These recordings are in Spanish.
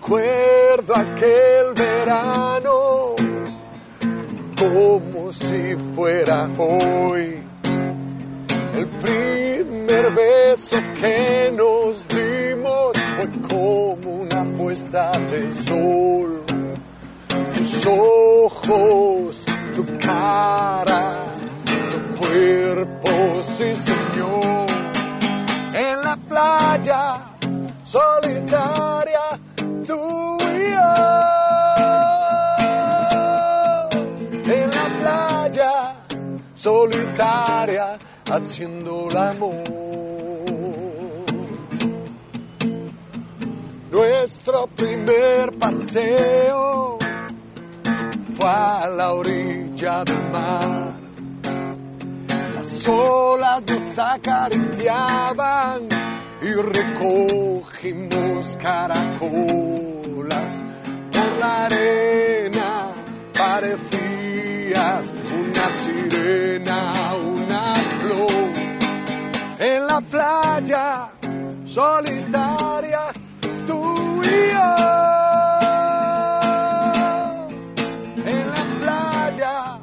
Recuerdo aquel verano como si fuera hoy. El primer beso que nos dimos fue como una puesta de sol. Tus ojos, tu cara, tu cuerpo, sí señor. En la playa solitaria, tú y yo. En la playa solitaria, haciendo el amor. Nuestro primer paseo fue a la orilla del mar. Las olas nos acariciaban y recogimos caracolas. Por la arena parecías una sirena, una flor. En la playa solitaria, tú y yo. En la playa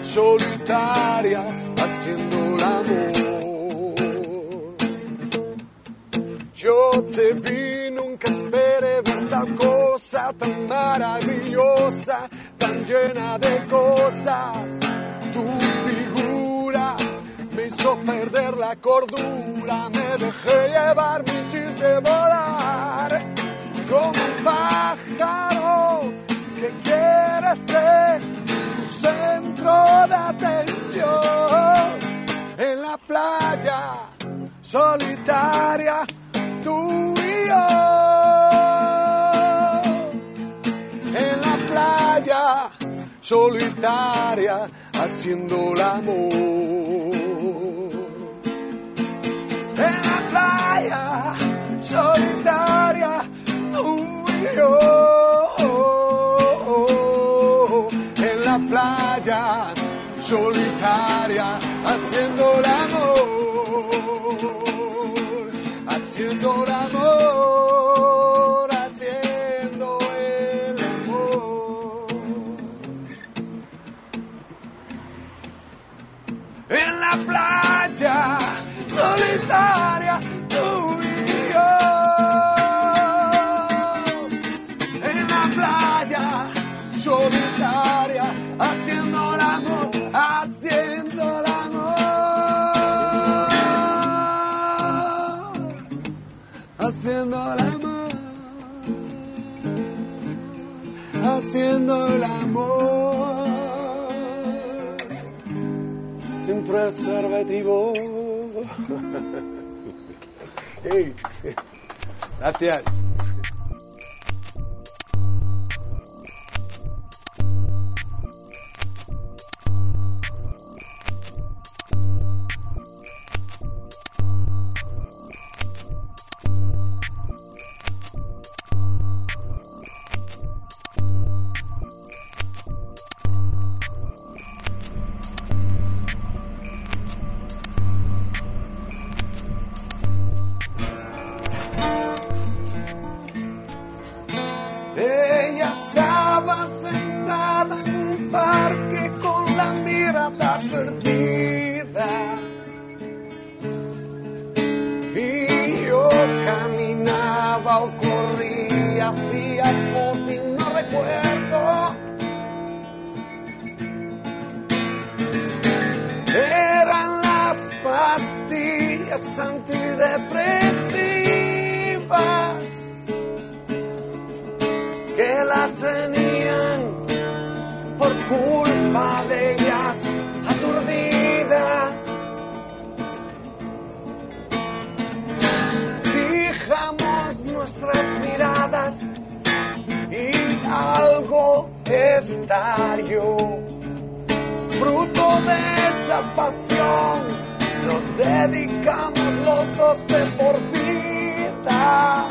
solitaria, haciendo el amor. Yo te vi, nunca esperé ver tal cosa tan maravillosa, tan llena de cosas. Tu figura me hizo perder la cordura, me dejé llevar, me quise volar como un pájaro que quiere ser tu centro de atención. En la playa solitaria, tú y yo. En la playa solitaria, haciendo el amor. En la playa solitaria, tú y yo. En la playa solitaria, haciendo el amor. Haciendo el amor, haciendo el amor. En la playa solitaria, tú y yo. En la playa solitaria, haciendo el amor, haciendo el amor. Haciendo el amor, haciendo el amor, sin preservativo. Hey, gracias. Ella estaba sentada en un parque con la mirada perdida y yo caminaba o corría, hacía footing, no recuerdo. Eran las pastillas antidepresivas que la tenían por culpa de ellas aturdida. Fijamos nuestras miradas y algo estalló. Fruto de esa pasión nos dedicamos los dos de por vida.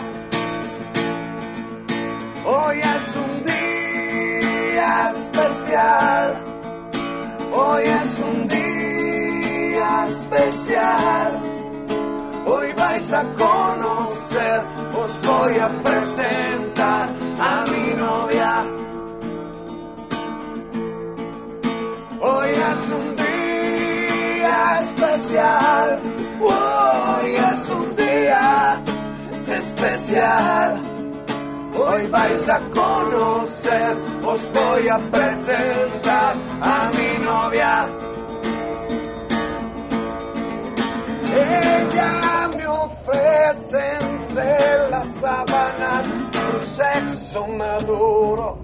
Hoy es un día especial, hoy es un día especial. Hoy vais a conocer, os voy a presentar especial. Hoy vais a conocer, os voy a presentar a mi novia. Ella me ofrece entre las sábanas un sexo maduro.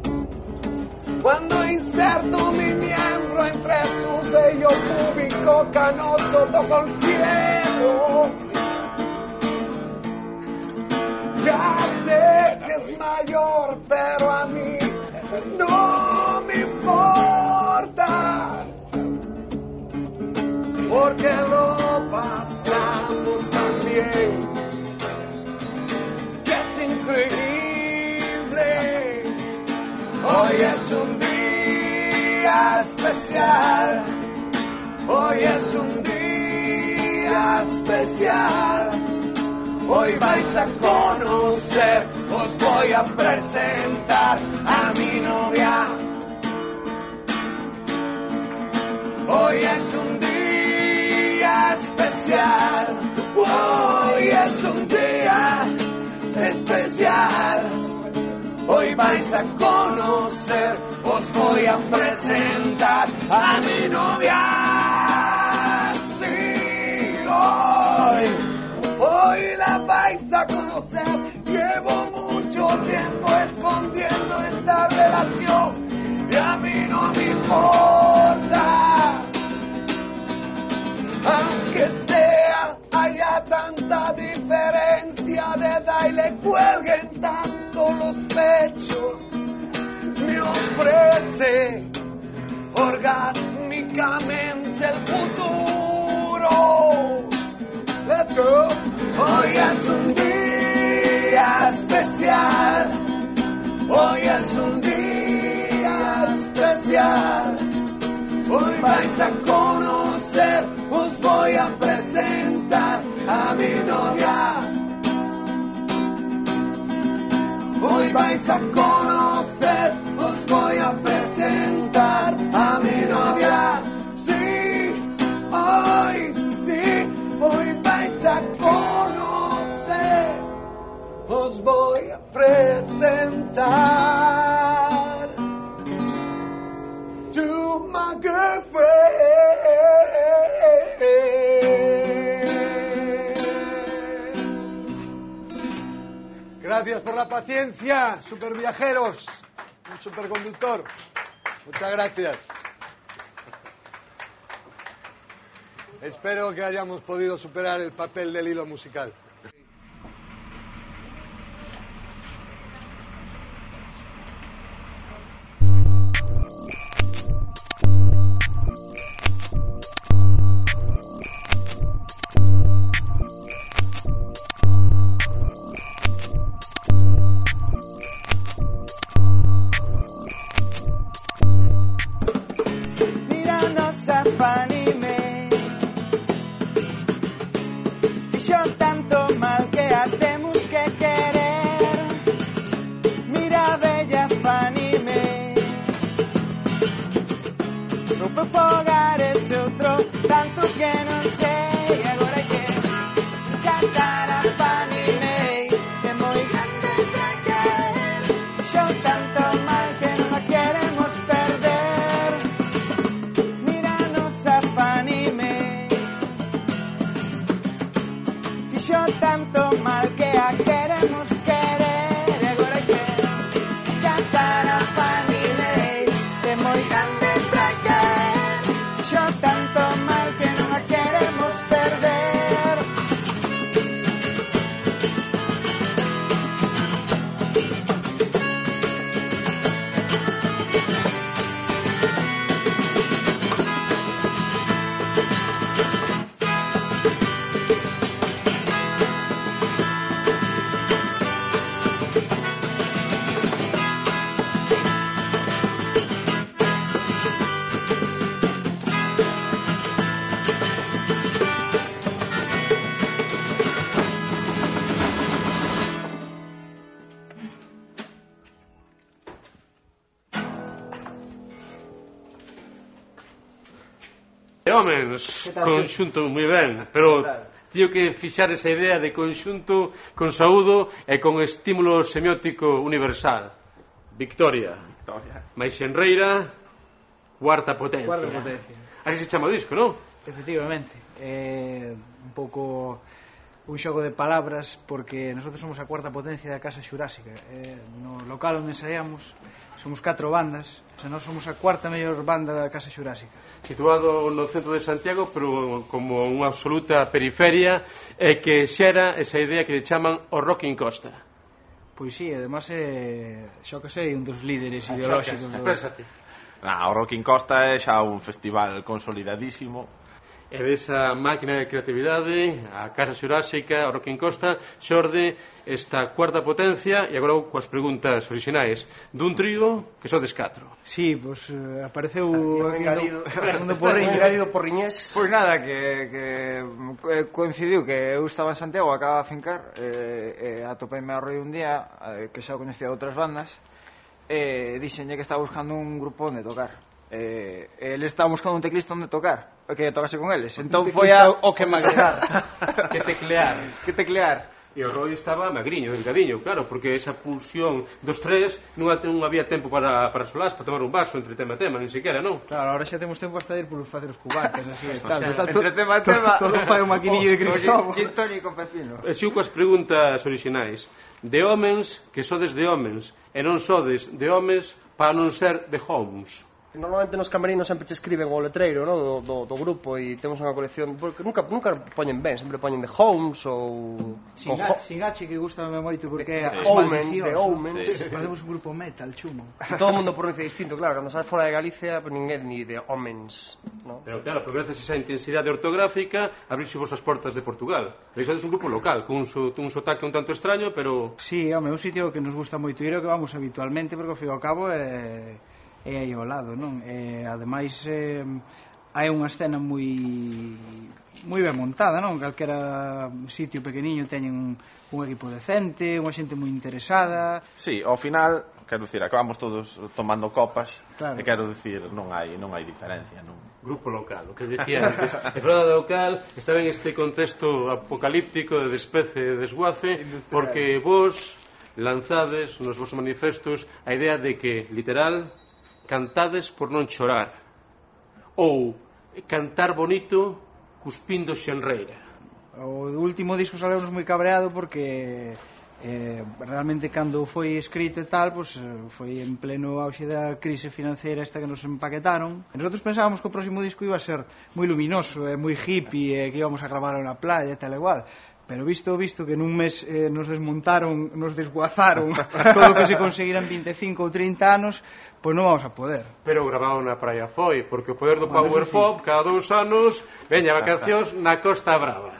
Cuando inserto mi miembro entre su vello púbico canoso, toco el cielo. Ya sé que es mayor, pero a mí no me importa, porque lo pasamos tan bien, que es increíble. Hoy es un día especial, hoy es un día especial. Hoy vais a conocer, os voy a presentar a mi novia. Hoy es un día especial, hoy es un día especial. Hoy vais a conocer, os voy a presentar a mi novia. Sí, hoy la vais a conocer. Llevo mucho tiempo escondiendo esta relación y a mí no me importa. Aunque sea haya tanta diferencia de edad y le cuelguen tanto los pechos, me ofrece orgásmicamente el futuro. Let's go. Hoy es un día especial, hoy es un día especial. Hoy vais a conocer, os voy a presentar a mi novia. Hoy vais a conocer, os voy a presentar a mi novia. Sí, hoy vais a conocer, os voy a presentar to my girlfriend. Gracias por la paciencia, superviajeros, un superconductor. Muchas gracias. Espero que hayamos podido superar el papel del hilo musical. Home, coñunto moi ben, pero Tío que fixar esa idea de conxunto con saúdo e con estímulo semiótico universal. Victoria. Mais Xenreira, cuarta potencia. Cuarta potencia. Así se chama o disco, non? Efectivamente. Un pouco un xogo de palabras, porque nosotros somos a cuarta potencia da Casa Xurásica. No local onde ensaiamos somos 4 bandas, e nós somos a cuarta mellor banda da Casa Xurásica. Situado no centro de Santiago, pero como unha absoluta periferia, que xera esa idea que le chaman o Rocking Costa. Pois sí, además xa que sei, un dos líderes ideolóxicos do... O Rocking Costa é xa un festival consolidadísimo. E desa máquina de creatividade, a Casa Xurásica, o Rocking Costa, xorde esta cuarta potencia. E agora coas preguntas orixinais dun trío que sodes 4. Sí, pois apareceu engadido Porriñés. Pois nada, que coincidiu que eu estaba en Santiago, acaba de fincar, atopeime a Roi un día, que xa coñecía outras bandas, dixenlle que estaba buscando un grupo onde tocar. Ele estaba buscando un teclista onde tocar, que tocase con eles. Entón foi o que magrear. Que teclear. E o Roy estaba magriño, delgadiño, claro, porque esa pulsión dos tres non había tempo para solás, para tomar un vaso entre tema e tema, nin sequera, non? Claro, ahora xa temos tempo hasta ir por facer os cubates, así e tal. Entre tema e tema todo fai un maquinillo de Cristóbal. Gin tónico pepino. E sigo coas preguntas orixinais. De homens, que sodes de homens, e non sodes de homens para non ser de homes. Normalmente nos camerinos sempre che escriben o letreiro, no, do grupo, e temos unha colección, porque nunca poñen ben, sempre poñen de Homes ou Singachi, que gusta moito porque é de Omens. Facemos un grupo metal chumo. Todo o mundo pronuncia distinto, claro, cando sabes fora de Galicia, pues ninguén ni de Omens, no? Pero claro, por gracias a esa intensidade ortográfica abrirse vos as portas de Portugal. Pero sodes un grupo local, con un sotaque un tanto extraño, pero... Sí, home, un sitio que nos gusta moito ir, que vamos habitualmente, porque ao fin e ao cabo é aí ao lado, non? Ademais hai unha escena moi ben montada, non? Calquera sitio pequeniño teñen un equipo decente, unha xente moi interesada. Sí, ao final, quero dicir, acabamos todos tomando copas, claro. E quero dicir, non hai diferencia, non? Grupo local, o que decía antes. A falada local estaba en este contexto apocalíptico de despece e desguace, porque vos lanzades nos vosos manifestos a idea de que, literal, cantades por non chorar, ou cantar bonito cuspindo Xenreira. O último disco saleunos moi cabreado porque realmente cando foi escrito e tal, pues, foi en pleno auxe da crise financeira esta que nos empaquetaron. E nosotros pensábamos que o próximo disco iba a ser moi luminoso, moi hippie, que íbamos a gravar na playa e tal igual. Pero visto que nun mes nos desmontaron, nos desguazaron todo o que se conseguiran 25 ou 30 anos, pois non vamos a poder. Pero grabado na praia foi, porque o poder do power pop, cada 2 anos, veña vacacións na Costa Brava.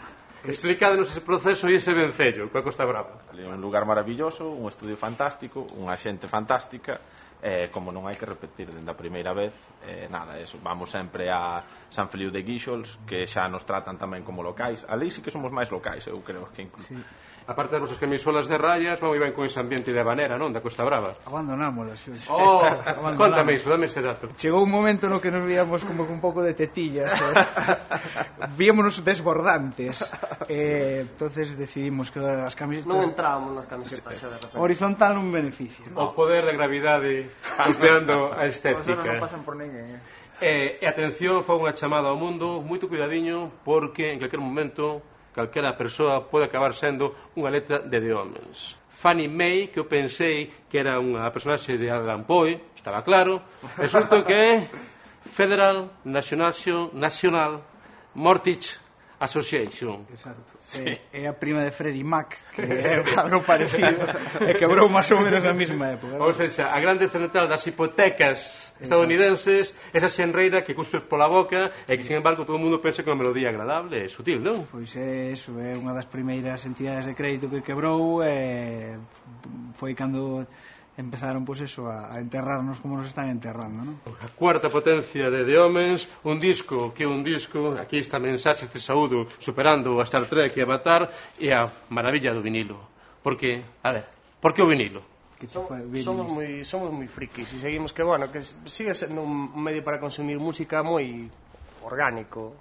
Explicádenos ese proceso e ese vencello coa Costa Brava. Ali é un lugar maravilloso, un estudio fantástico, unha xente fantástica. Como non hai que repetir dende a primeira vez, nada, eso, vamos sempre a San Feliu de Guíxols, que xa nos tratan tamén como locais. Ali sí que somos máis locais, eu creo que incluso. Sí. Aparte das vosas camisolas de rayas, moi ben con ese ambiente de habanera, non? Da Costa Brava. Abandonámolas, xo. Contame iso, dame ese dato. Chegou un momento no que nos víamos como con un pouco de tetillas, víamonos desbordantes. Entonces decidimos que as camisetas non entrábamos nas camisetas xa de repente. Horizontal un beneficio. O poder da gravidade golpeando a estética. Non pasan por ninguén. E atención, fa unha chamada ao mundo, moito cuidadiño, porque en calquer momento calquera persoa pode acabar sendo unha letra de The Omens. Fannie Mae, que eu pensei que era unha personaxe de Alan Poe, estaba claro, resulta que é Federal National Mortgage Association. Exacto. Sí. É a prima de Freddie Mac, que é algo parecido, e quebrou máis ou menos na mesma época. Ou seja, a grande central das hipotecas estadounidenses, esa Xenreira que cuspes pola boca e que, sin embargo, todo o mundo pensa que é unha melodía agradable e sutil, non? Pois é eso, é unha das primeiras entidades de crédito que quebrou e foi cando empezaron, pois eso, a enterrarnos como nos están enterrando, non? A cuarta potencia de The Omens, un disco que é un disco, aquí está mensaxe de saúdo superando a Star Trek e Avatar e a maravilla do vinilo. Porque, a ver, por que o vinilo? Somos moi frikis e seguimos que, bueno, que sigue sendo un medio para consumir música moi orgánico.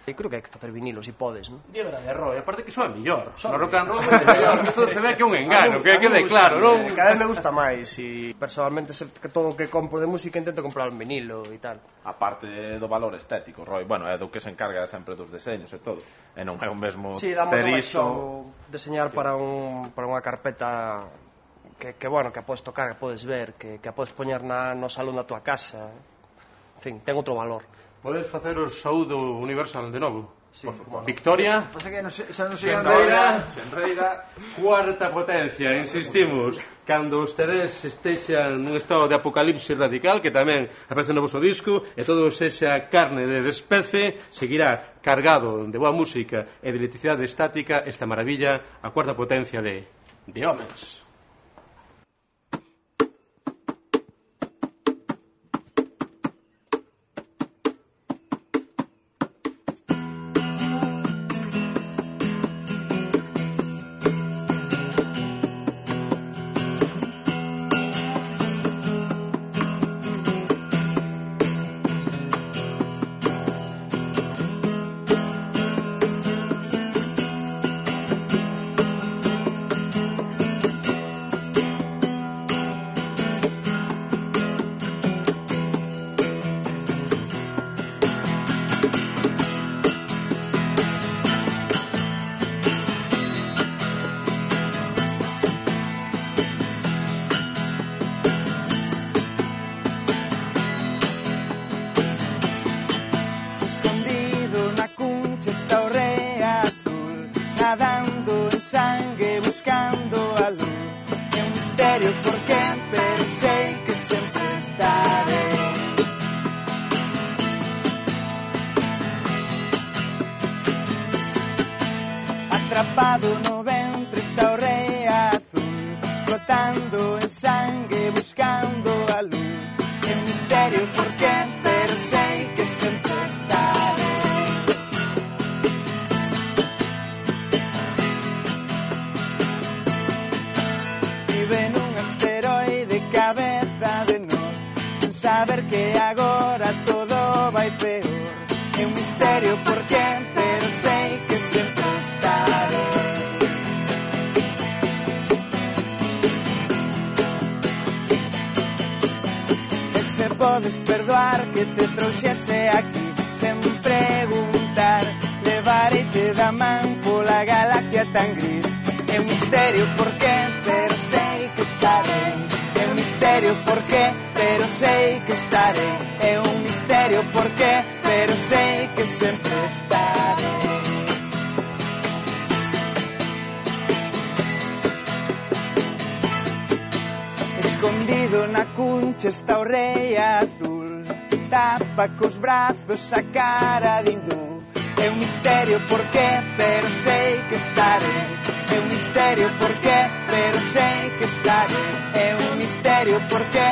Eu creo que hai que facer vinilo, se podes, non? De verdade, Roy, aparte que soa mellor. No rock and roll é mellor. Isto se ve que é un engano, que quede claro, non? Cada vez me gusta máis, e personalmente que todo o que compro de música intento comprar un vinilo e tal. A parte do valor estético, Roy, bueno, é do que se encarga sempre dos deseños e todo. E non é o mesmo ter iso... deseñar para unha carpeta que bueno, que podes tocar, que podes ver, que podes poñer no salón da tua casa. En fin, ten outro valor. Podes facer o show do Universal de novo. Sí, Victoria, Pasa que xa non sei Xenreira, cuarta potencia, insistimos. Cando ustedes estexan nun estado de apocalipsis radical, que tamén aparece no vosso disco, e todo sexa carne de despece, seguirá cargado de boa música e de electricidade estática esta maravilla, a cuarta potencia de Homens. Atrapado no ventre está o rei azul, flotando en sangue, buscando a luz. É un misterio porque, pero sei que sempre estaré. Vive nun asteroide cabeza de nós, sen saber que agora todo vai peor. É un misterio porque, pero sei que sempre estaré. E se podes perdoar que te trouxese aquí sen preguntar, levareite da man pola galaxia tan gris. É un misterio porque, pero sei que estaré. É un misterio porque, pero sei que estaré. É un misterio porque, pero sei que sempre estaré. Escondido na cuncha está o rei azul, tapa cos brazos a cara de hindú. É un misterio porque, pero sei que estaré. É un misterio porque, pero sei que estaré. É un misterio porque,